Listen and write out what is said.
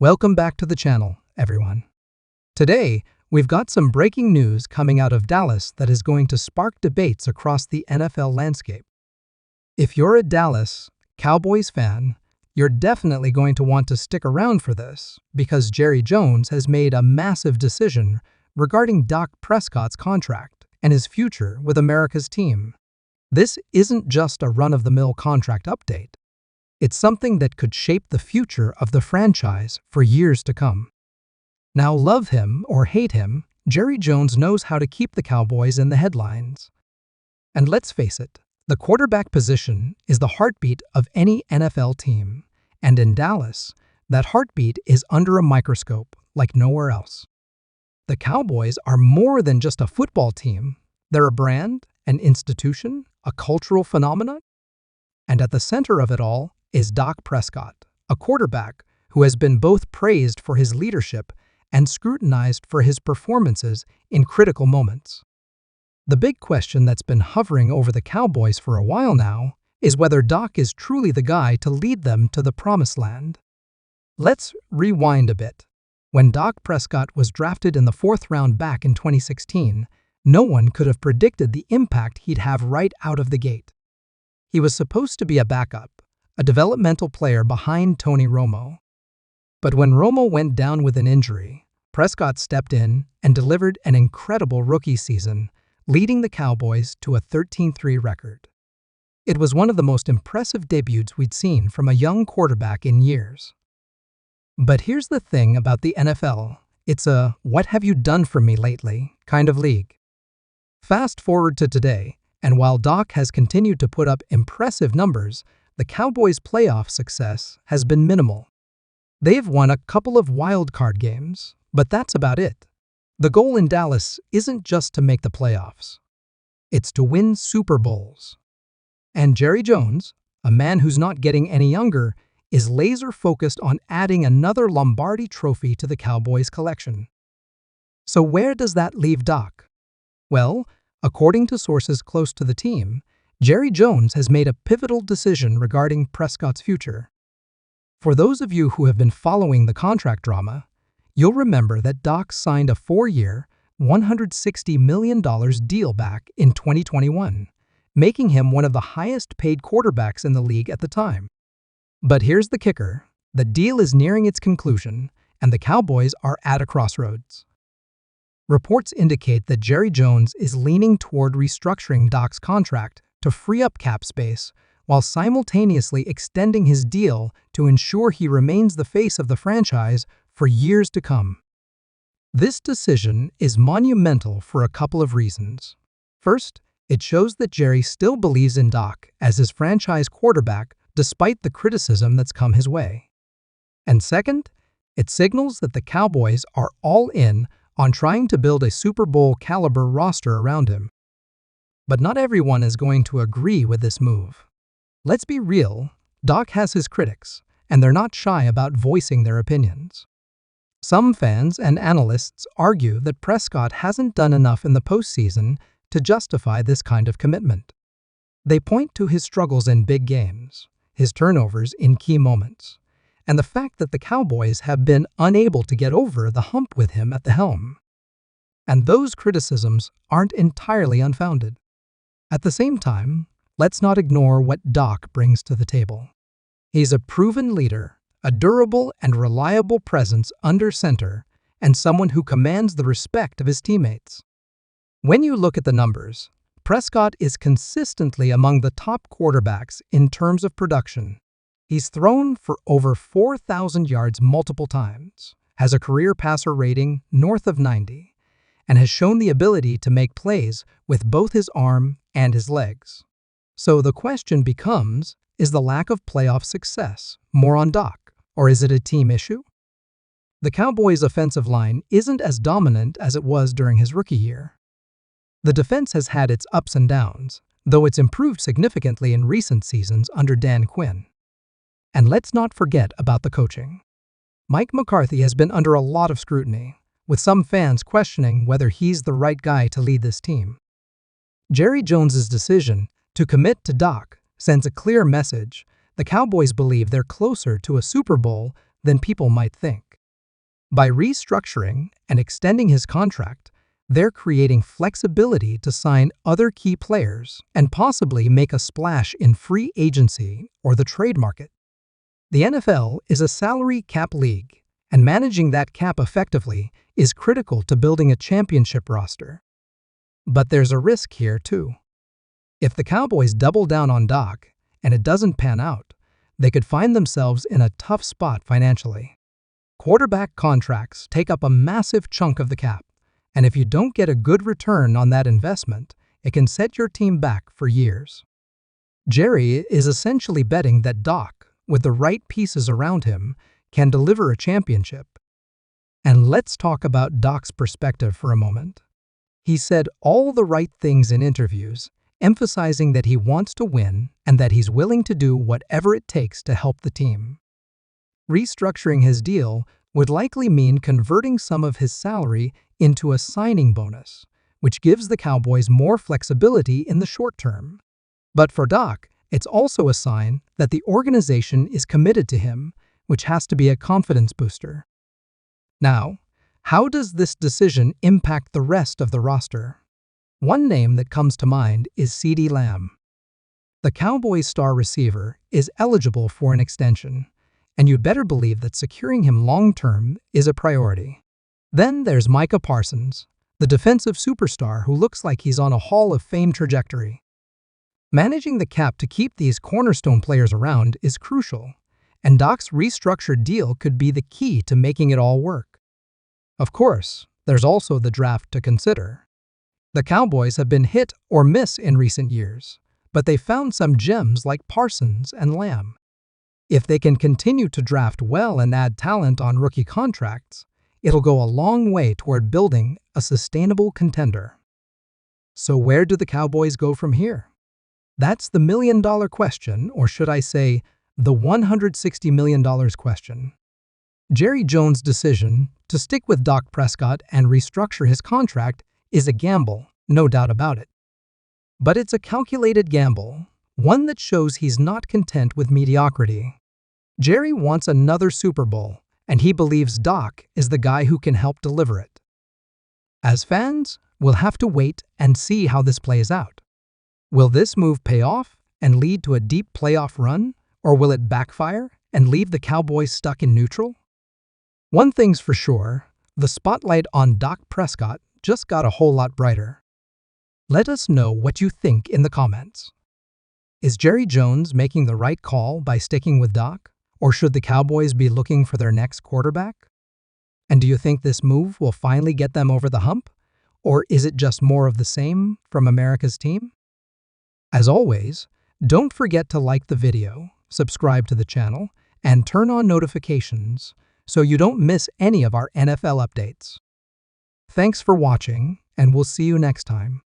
Welcome back to the channel, everyone. Today, we've got some breaking news coming out of Dallas that is going to spark debates across the NFL landscape. If you're a Dallas Cowboys fan, you're definitely going to want to stick around for this because Jerry Jones has made a massive decision regarding Dak Prescott's contract and his future with America's team. This isn't just a run-of-the-mill contract update. It's something that could shape the future of the franchise for years to come. Now, love him or hate him, Jerry Jones knows how to keep the Cowboys in the headlines. And let's face it, the quarterback position is the heartbeat of any NFL team. And in Dallas, that heartbeat is under a microscope like nowhere else. The Cowboys are more than just a football team. They're a brand, an institution, a cultural phenomenon. And at the center of it all is Dak Prescott, a quarterback who has been both praised for his leadership and scrutinized for his performances in critical moments. The big question that's been hovering over the Cowboys for a while now is whether Dak is truly the guy to lead them to the promised land. Let's rewind a bit. When Dak Prescott was drafted in the 4th round back in 2016, no one could have predicted the impact he'd have right out of the gate. He was supposed to be a backup, a developmental player behind Tony Romo. But when Romo went down with an injury, Prescott stepped in and delivered an incredible rookie season, leading the Cowboys to a 13-3 record. It was one of the most impressive debuts we'd seen from a young quarterback in years. But here's the thing about the NFL. It's a "what have you done for me lately" kind of league. Fast forward to today, and while Dak has continued to put up impressive numbers, the Cowboys' playoff success has been minimal. They've won a couple of wild card games, but that's about it. The goal in Dallas isn't just to make the playoffs. It's to win Super Bowls. And Jerry Jones, a man who's not getting any younger, is laser-focused on adding another Lombardi trophy to the Cowboys' collection. So where does that leave Dak? Well, according to sources close to the team, Jerry Jones has made a pivotal decision regarding Prescott's future. For those of you who have been following the contract drama, you'll remember that Dak signed a 4-year, $160 million deal back in 2021, making him one of the highest-paid quarterbacks in the league at the time. But here's the kicker. The deal is nearing its conclusion, and the Cowboys are at a crossroads. Reports indicate that Jerry Jones is leaning toward restructuring Dak's contract to free up cap space while simultaneously extending his deal to ensure he remains the face of the franchise for years to come. This decision is monumental for a couple of reasons. First, it shows that Jerry still believes in Dak as his franchise quarterback despite the criticism that's come his way. And second, it signals that the Cowboys are all in on trying to build a Super Bowl caliber roster around him. But not everyone is going to agree with this move. Let's be real, Dak has his critics, and they're not shy about voicing their opinions. Some fans and analysts argue that Prescott hasn't done enough in the postseason to justify this kind of commitment. They point to his struggles in big games, his turnovers in key moments, and the fact that the Cowboys have been unable to get over the hump with him at the helm. And those criticisms aren't entirely unfounded. At the same time, let's not ignore what Dak brings to the table. He's a proven leader, a durable and reliable presence under center, and someone who commands the respect of his teammates. When you look at the numbers, Prescott is consistently among the top quarterbacks in terms of production. He's thrown for over 4,000 yards multiple times, has a career passer rating north of 90, and has shown the ability to make plays with both his arm and his legs. So the question becomes, is the lack of playoff success more on Dak, or is it a team issue? The Cowboys' offensive line isn't as dominant as it was during his rookie year. The defense has had its ups and downs, though it's improved significantly in recent seasons under Dan Quinn. And let's not forget about the coaching. Mike McCarthy has been under a lot of scrutiny, with some fans questioning whether he's the right guy to lead this team. Jerry Jones's decision to commit to Dak sends a clear message. The Cowboys believe they're closer to a Super Bowl than people might think. By restructuring and extending his contract, they're creating flexibility to sign other key players and possibly make a splash in free agency or the trade market. The NFL is a salary cap league, and managing that cap effectively is critical to building a championship roster. But there's a risk here too. If the Cowboys double down on Dak and it doesn't pan out, they could find themselves in a tough spot financially. Quarterback contracts take up a massive chunk of the cap, and if you don't get a good return on that investment, it can set your team back for years. Jerry is essentially betting that Dak, with the right pieces around him, can deliver a championship. And let's talk about Dak's perspective for a moment. He said all the right things in interviews, emphasizing that he wants to win and that he's willing to do whatever it takes to help the team. Restructuring his deal would likely mean converting some of his salary into a signing bonus, which gives the Cowboys more flexibility in the short term. But for Dak, it's also a sign that the organization is committed to him, which has to be a confidence booster. Now, how does this decision impact the rest of the roster? One name that comes to mind is CeeDee Lamb. The Cowboys' star receiver is eligible for an extension, and you'd better believe that securing him long-term is a priority. Then there's Micah Parsons, the defensive superstar who looks like he's on a Hall of Fame trajectory. Managing the cap to keep these cornerstone players around is crucial, and Dak's restructured deal could be the key to making it all work. Of course, there's also the draft to consider. The Cowboys have been hit or miss in recent years, but they found some gems like Parsons and Lamb. If they can continue to draft well and add talent on rookie contracts, it'll go a long way toward building a sustainable contender. So where do the Cowboys go from here? That's the million-dollar question, or should I say, the $160 million question. Jerry Jones' decision to stick with Dak Prescott and restructure his contract is a gamble, no doubt about it. But it's a calculated gamble, one that shows he's not content with mediocrity. Jerry wants another Super Bowl, and he believes Dak is the guy who can help deliver it. As fans, we'll have to wait and see how this plays out. Will this move pay off and lead to a deep playoff run, or will it backfire and leave the Cowboys stuck in neutral? One thing's for sure, the spotlight on Dak Prescott just got a whole lot brighter. Let us know what you think in the comments. Is Jerry Jones making the right call by sticking with Dak, or should the Cowboys be looking for their next quarterback? And do you think this move will finally get them over the hump, or is it just more of the same from America's team? As always, don't forget to like the video, subscribe to the channel, and turn on notifications so you don't miss any of our NFL updates. Thanks for watching, and we'll see you next time.